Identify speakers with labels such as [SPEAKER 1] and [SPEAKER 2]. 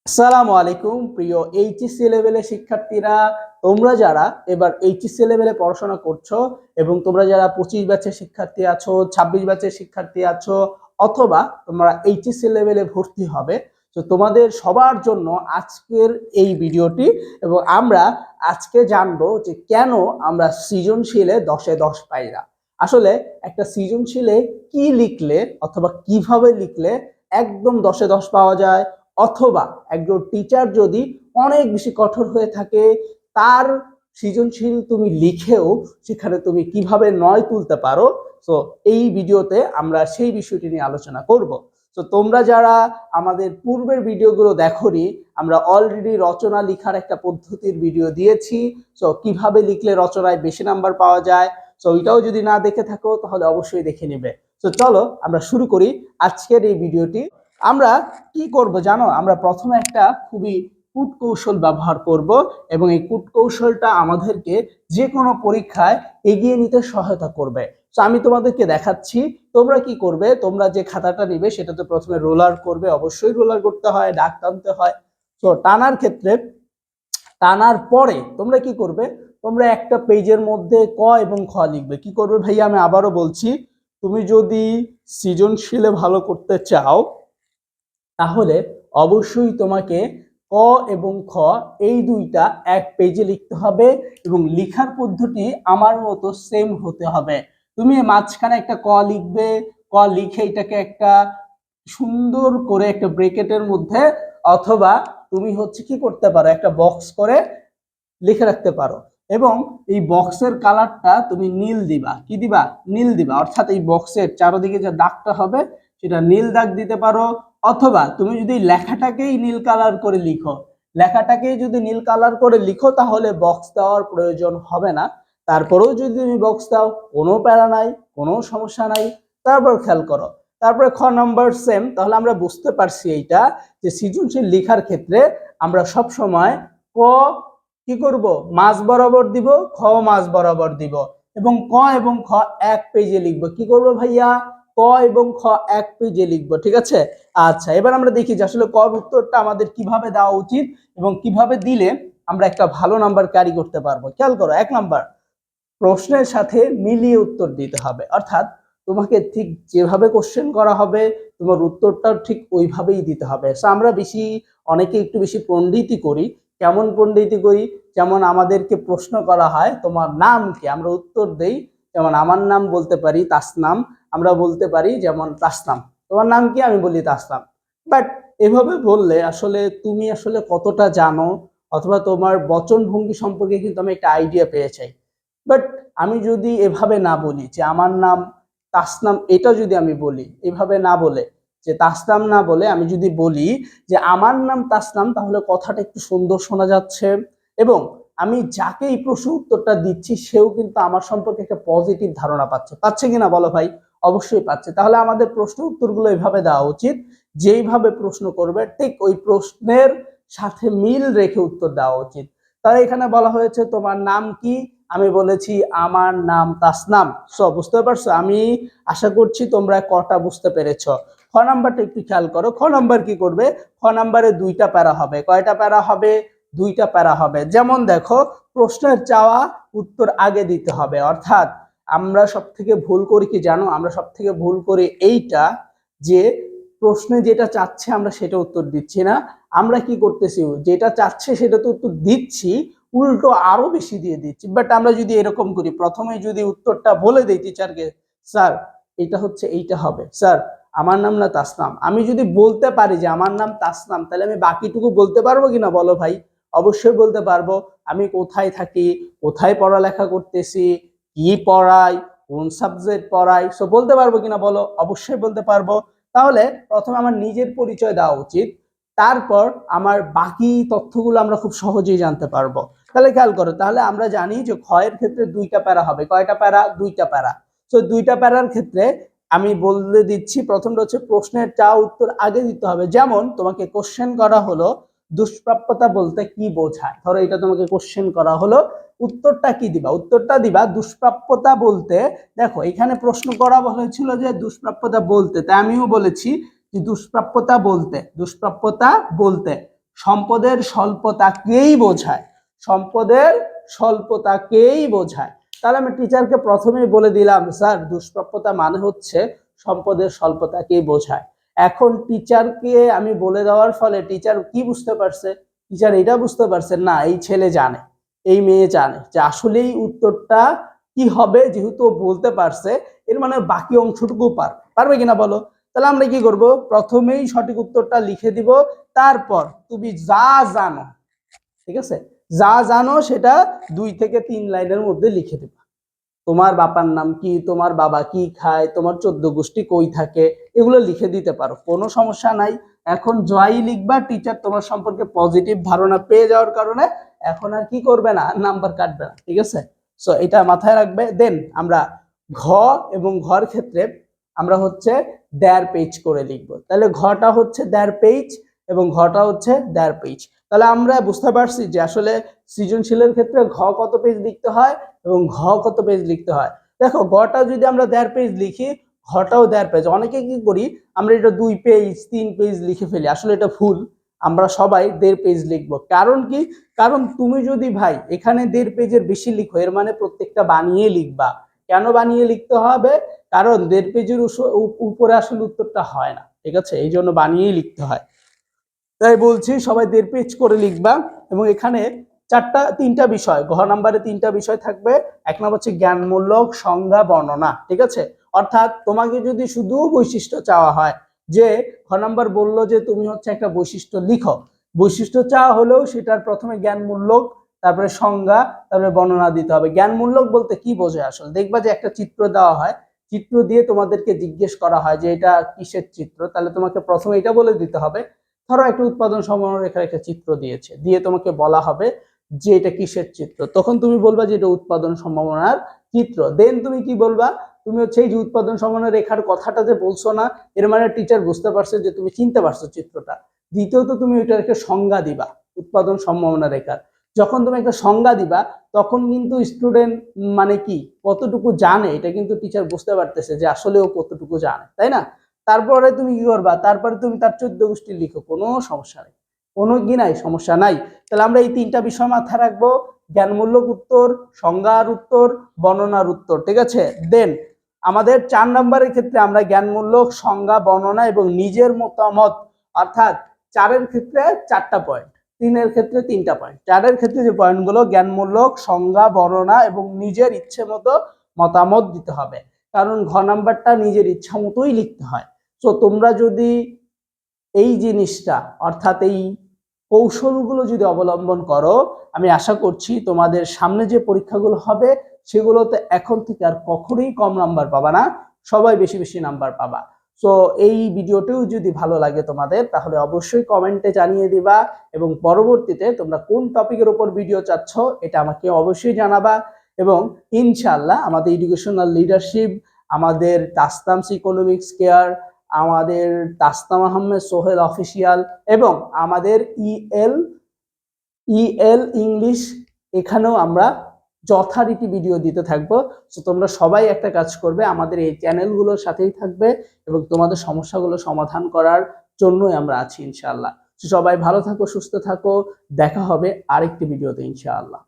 [SPEAKER 1] আসসালামু আলাইকুম প্রিয় এইচএসসি লেভেলের শিক্ষার্থীরা। তোমরা যারা এবার এইচএসসি লেভেলে পড়াশোনা করছো এবং তোমরা যারা 25 ব্যাচের শিক্ষার্থী আছো, 26 ব্যাচের শিক্ষার্থী আছো, অথবা তোমরা এইচএসসি লেভেলে ভর্তি হবে, তো তোমাদের সবার জন্য আজকের এই ভিডিওটি। এবং আমরা আজকে জানবো যে কেন আমরা সৃজনশীলে 10-এ 10 পাই না। আসলে একটা সৃজনশীলে কি লিখলে অথবা কিভাবে লিখলে একদম 10-এ 10 পাওয়া যায়, অথবা একজন টিচার যদি অনেক বেশি কঠোর হয়ে থাকে, তার সৃজনশীল তুমি লিখেও সেখানে তুমি কিভাবে 9 তুলতে পারো। তো এই ভিডিওতে আমরা সেই বিষয়টি নিয়ে আলোচনা করব। তো তোমরা যারা আমাদের পূর্বের ভিডিওগুলো দেখোনি, আমরা অলরেডি রচনা লেখার একটা পদ্ধতির ভিডিও দিয়েছি। তো কিভাবে লিখলে রচনায় বেশি নাম্বার পাওয়া যায়, তো ওইটাও যদি না দেখে থাকো তাহলে অবশ্যই দেখে নেবে। তো চলো আমরা শুরু করি আজকের এই ভিডিওটি। আমরা কি করব জানো, আমরা প্রথমে একটা খুবই কূটকৌশল ব্যবহার করব এবং এই কূটকৌশলটা আমাদেরকে যে কোনো পরীক্ষায় এগিয়ে নিতে সহায়তা করবে। তো আমি তোমাদেরকে দেখাচ্ছি। তোমরা কি করবে, তোমরা যে খাতাটা নিবে সেটাতে প্রথমে রোলার করবে, অবশ্যই রোলার করতে হয়, দাগ টানতে হয়। তো টানার ক্ষেত্রে টানার পরে তোমরা কি করবে, তোমরা একটা পেজের মধ্যে ক এবং খ লিখবে। কি করবে ভাইয়া, আমি আবারও বলছি, তুমি যদি সৃজনশীলে ভালো করতে চাও তাহলে অবশ্যই তোমাকে ক এবং খ এই দুইটা এক পেজে লিখতে হবে এবং লেখার পদ্ধতি আমার মতো সেম হতে হবে। তুমি মাঝখানে একটা ক লিখবে, ক লিখে এটাকে একটা সুন্দর করে একটা ব্রেকেটের মধ্যে, অথবা তুমি কি করতে পারো, একটা বক্স করে লিখে রাখতে পারো। এবং এই বক্সের কালারটা তুমি নীল দিবা। কি দিবা? নীল দিবা। অর্থাৎ এই বক্সের চারদিকে যে দাগটা হবে সেটা নীল দাগ দিতে পারো। অথবা তুমি যদি লেখাটাকেই নীল কালার করে লিখো, নীল কালার করে লিখো তাহলে বক্স দেওয়ার প্রয়োজন হবে না। তারপরেও যদি তুমি বক্স দাও, কোনো প্যারা নাই, কোনো সমস্যা নাই। তারপর খেয়াল করো, তারপরে খ নম্বর সেম। তাহলে আমরা বুঝতে পারছি এইটা যে সৃজনশীল লেখার ক্ষেত্রে আমরা সব সময় ক কি করব, মাঝ বরাবর দিব, খ মাঝ বরাবর দিব এবং ক এবং খ এক পেজে লিখবো। কি করব ভাইয়া, ক এবং খ এক পেজে লিখবো। ঠিক আছে? আচ্ছা, এবার আমরা দেখি যে আসলে কর উত্তরটা আমাদের কিভাবে দেওয়া উচিত এবং কিভাবে দিলে আমরা একটা ভালো নাম্বার ক্যারি করতে পারবো। খেয়াল করো, 1 নাম্বার, প্রশ্নের সাথে মিলিয়ে উত্তর দিতে হবে। অর্থাৎ তোমাকে ঠিক যেভাবে কোশ্চেন করা হবে তোমার উত্তরটাও ঠিক ওইভাবেই দিতে হবে। সো আমরা অনেকে একটু বেশি পণ্ডিতি করি। কেমন পণ্ডিতি করি? যেমন আমাদেরকে প্রশ্ন করা হয় তোমার নাম কি, আমরা উত্তর দেই যেমন আমার নাম বলতে পারি তাসনাম, আমরা বলতে পারি যেমন তাসনাম, তোমার নাম কি, আমি বলি তাসনাম। বাট এভাবে বললে আসলে তুমি কতটা জানো, অথবা তোমার বচন ভঙ্গি সম্পর্কে কিন্তু আমি একটা আইডিয়া পেয়ে যাই। বাট আমি যদি এভাবে না বলি যে আমার নাম তাসনাম, এটা যদি আমি বলি এভাবে না বলে, যে তাসনাম না বলে আমি যদি বলি যে আমার নাম তাসনাম, তাহলে কথাটা একটু সুন্দর শোনা যাচ্ছে এবং আমি যাকে এই প্রশ্ন উত্তরটা দিচ্ছি সেও কিন্তু আমার সম্পর্কে একটা পজিটিভ ধারণা পাচ্ছে কিনা বলো ভাই? অবশ্যই পাচ্ছে। তাহলে আমাদের প্রশ্ন উত্তরগুলো এভাবে দেওয়া উচিত, যেইভাবে প্রশ্ন করবে ঠিক ওই প্রশ্নের সাথে মিল রেখে উত্তর দেওয়া উচিত। তাহলে এখানে বলা হয়েছে তোমার নাম কি, আমি বলেছি আমার নাম তাসনাম। সো বুঝতে পারছো? আমি আশা করছি তোমরা কটা বুঝতে পেরেছো। খ নাম্বারটা একটু খেয়াল করো। খ নাম্বার কি করবে, খ নাম্বারে 2টা প্যারা হবে। কয়টা প্যারা হবে? 2টা প্যারা হবে। যেমন দেখো, প্রশ্নের চাওয়া উত্তর আগে দিতে হবে। অর্থাৎ আমরা সব থেকে ভুল করি কি জানো, আমরা সব থেকে ভুল করি এইটা যে প্রশ্নে যেটা চাচ্ছে আমরা সেটা উত্তর দিচ্ছি না। আমরা কি করতেছি, যেটা চাচ্ছে সেটা তো উত্তর দিচ্ছি, উল্টো আরো বেশি দিয়ে দিচ্ছি। বাট আমরা যদি এরকম করি, প্রথমে যদি উত্তরটা বলে দিই টিচারকে, স্যার এটা এইটা হবে, স্যার আমার নাম না তাসনাম, আমি যদি বলতে পারি যে আমার নাম তাসনাম, তাহলে আমি বাকিটুকু বলতে পারবো কিনা বলো ভাই? অবশ্যই বলতে পারবো। আমি কোথায় থাকি, কোথায় পড়ালেখা করতেছি, কি পড়াই, কোন সাবজেক্ট পড়াই, সো বলতে পারবো কিনা বলো? অবশ্যই বলতে পারবো। তাহলে প্রথমে আমার নিজের পরিচয় দেওয়া উচিত, তারপর আমার বাকি তথ্যগুলো আমরা খুব সহজেই জানতে পারবো। তাহলে খেয়াল করো, তাহলে আমরা জানি যে ক্ষয়ের ক্ষেত্রে 2টা প্যারা হবে। কয়টা প্যারা? 2টা প্যারা। তো 2টা প্যারার ক্ষেত্রে আমি বলে দিচ্ছি, প্রথমটা হচ্ছে প্রশ্নের চাওয়া উত্তর আগে দিতে হবে। যেমন তোমাকে কোশ্চেন করা হলো দুষ্প্রাপ্যতা বলতে কি বোঝায়, ধরো এটা তোমাকে কোশ্চেন করা হলো, উত্তরটা কি দিবা? উত্তরটা দিবা দুষ্প্রাপ্যতা বলতে, দেখো এখানে প্রশ্ন করা হয়েছিল যে দুষ্প্রাপ্যতা বলতে, তাই আমিও বলেছি যে দুষ্প্রাপ্যতা বলতে সম্পদের স্বল্পতাকেই বোঝায়, সম্পদের স্বল্পতাকেই বোঝায়। তাহলে আমি টিচারকে প্রথমেই বলে দিলাম স্যার দুষ্প্রাপ্যতা মানে হচ্ছে সম্পদের স্বল্পতাকেই বোঝায়। এখন টিচারকে আমি বলে দেওয়ার ফলে টিচার কি বুঝতে পারছে? টিচার এটা বুঝতে পারছে না এই ছেলে জানে, এই মেয়ে জানে যে আসলেই উত্তরটা কি হবে, যেহেতু বলতে পারছে এর মানে বাকি অংশটুকু পারবে কিনা বলো। তাহলে আমরা কি করব, প্রথমেই সঠিক উত্তরটা লিখে দিব, তারপর তুমি যা জানো, ঠিক আছে, যা জানো সেটা 2 থেকে 3 লাইনের মধ্যে লিখে দিবা। তোমার বাবার নাম কি, তোমার বাবা কি খায়, তোমার 14 গোষ্ঠী কই থাকে, এগুলো লিখে দিতে পারো, কোনো সমস্যা নাই। এখন জয়ই লিখবা, টিচার তোমার সম্পর্কে পজিটিভ ধারণা পেয়ে যাওয়ার কারণে এখন আর কি করবে না, নাম্বার কাটবে না, ঠিক আছে। সো এটা মাথায় রাখবে। দেন আমরা ঘ এবং ঘর ক্ষেত্রে আমরা হচ্ছে 1.5 পেজ করে লিখবো। তাহলে ঘটা হচ্ছে 1.5 পেজ এবং ঘটা হচ্ছে 1.5 পেজ। তাহলে আমরা বুঝতে পারছি যে আসলে সৃজনশীলের ক্ষেত্রে ঘ কত পেজ লিখতে হয় এবং ঘ কত পেজ লিখতে হয়। দেখো ঘটা যদি আমরা 1.5 পেজ লিখি, ঘটাও 1.5 পেজ। অনেকে কি করি, আমরা এটা 2 পেজ 3 পেজ লিখে ফেলি, আসলে এটা ভুল। আমরা সবাই 1.5 পেজ লিখবো। কারণ কি, কারণ তুমি যদি ভাই এখানে 1.5 পেজের বেশি লিখো, এর মানে প্রত্যেকটা বানিয়ে লিখবা। কেন বানিয়ে লিখতে হবে? কারণ 1.5 পেজের উপরে আসলে উত্তরটা হয় না, ঠিক আছে, এই জন্য বানিয়েই লিখতে হয়। তাই বলছি সবাই 1.5 পেজ করে লিখবা। এবং এখানে 3টা বিষয়, ঘ নাম্বারে 3টা বিষয় থাকবে। 1 নম্বর হচ্ছে জ্ঞানমূলক সংজ্ঞা বর্ণনা, ঠিক আছে। অর্থাৎ তোমাকে যদি শুধু বৈশিষ্ট্য চাওয়া হয়, যে ঘ নাম্বার বললো যে তুমি হচ্ছে একটা বৈশিষ্ট্য লিখো, বৈশিষ্ট্য চাওয়া হলেও সেটার প্রথমে জ্ঞানমূলক, তারপরে সংজ্ঞা, তারপরে বর্ণনা দিতে হবে। জ্ঞানমূলক বলতে কি বোঝায় আসলে, দেখবা যে একটা চিত্র দেওয়া হয়, চিত্র দিয়ে তোমাদেরকে জিজ্ঞেস করা হয় যে এটা কিসের চিত্র, তাহলে তোমাকে প্রথমে এটা বলে দিতে হবে। ধরো একটা উৎপাদন সম্ভাবনা রেখার একটা চিত্র দিয়েছে, দিয়ে তোমাকে বলা হবে যে এটা কিসের চিত্র, তখন তুমি বলবা যে এটা উৎপাদন সম্ভাবনার চিত্র। দেন তুমি কি বলবা, তুমি হচ্ছে এই যে উৎপাদন সম্ভাবনা রেখার কথাটা যে বলছো না, এর মানে টিচার বুঝতে পারছে যে তুমি চিনতে পারছো চিত্রটা। দ্বিতীয়ত তুমি এটার একটা সংজ্ঞা দিবা, উৎপাদন সম্ভাবনা রেখার যখন তুমি একটা সংজ্ঞা দিবা, তখন কিন্তু স্টুডেন্ট মানে কি কতটুকু জানে এটা কিন্তু টিচার বুঝতে পারতেছে যে আসলে ও কতটুকু জানে, তাই না। তারপরে তুমি কি করবা, তারপরে তুমি তার 14 গোষ্ঠী লিখো, কোনো সমস্যা নেই, কোনো কি নাই, সমস্যা নাই। তাহলে আমরা এই 3টা বিষয় মাথায় রাখবো, জ্ঞানমূলক উত্তর, সংজ্ঞার উত্তর, বর্ণনার উত্তর, ঠিক আছে। দেন আমাদের 4 নম্বরের ক্ষেত্রে আমরা জ্ঞানমূলক, সংজ্ঞা, বর্ণনা এবং নিজের মতামত, অর্থাৎ 4-এর ক্ষেত্রে 4টা পয়েন্ট, 3-এর ক্ষেত্রে 3টা পয়েন্ট। 4-এর ক্ষেত্রে যে পয়েন্টগুলো জ্ঞানমূলক, সংজ্ঞা, বর্ণনা এবং নিজের ইচ্ছে মতো মতামত দিতে হবে, কারণ ঘ নাম্বারটা নিজের ইচ্ছা মতোই লিখতে হয়। তো তোমরা যদি এই জিনিসটা, অর্থাৎ এই কৌশলগুলো যদি অবলম্বন করো, আমি আশা করছি তোমাদের সামনে যে পরীক্ষাগুলো হবে সেগুলোতে এখন থেকে আর কখনোই কম নাম্বার পাবা না, সবাই বেশি বেশি নাম্বার পাবা। তো এই ভিডিওটিও যদি ভালো লাগে তোমাদের, তাহলে অবশ্যই কমেন্টে জানিয়ে দিবা এবং পরবর্তীতে তোমরা কোন টপিকের উপর ভিডিও চাচ্ছ এটা আমাকে অবশ্যই জানাবা। এবং ইনশাআল্লাহ আমাদের এডুকেশনাল লিডারশিপ, আমাদের তাসতামস ইকোনমিক্স কেয়ার, আমাদের তাসতাম আহমেদ সোহেল অফিসিয়াল এবং আমাদের ইএল ইংলিশ, এখানেও আমরা যথারীতি ভিডিও দিতে থাকবো। তো তোমরা সবাই একটা কাজ করবে, আমাদের এই চ্যানেলগুলোর সাথেই থাকবে এবং তোমাদের সমস্যাগুলো সমাধান করার জন্যই আমরা আছি ইনশাআল্লাহ। সবাই ভালো থাকো, সুস্থ থাকো, দেখা হবে আরেকটি ভিডিওতে ইনশাআল্লাহ।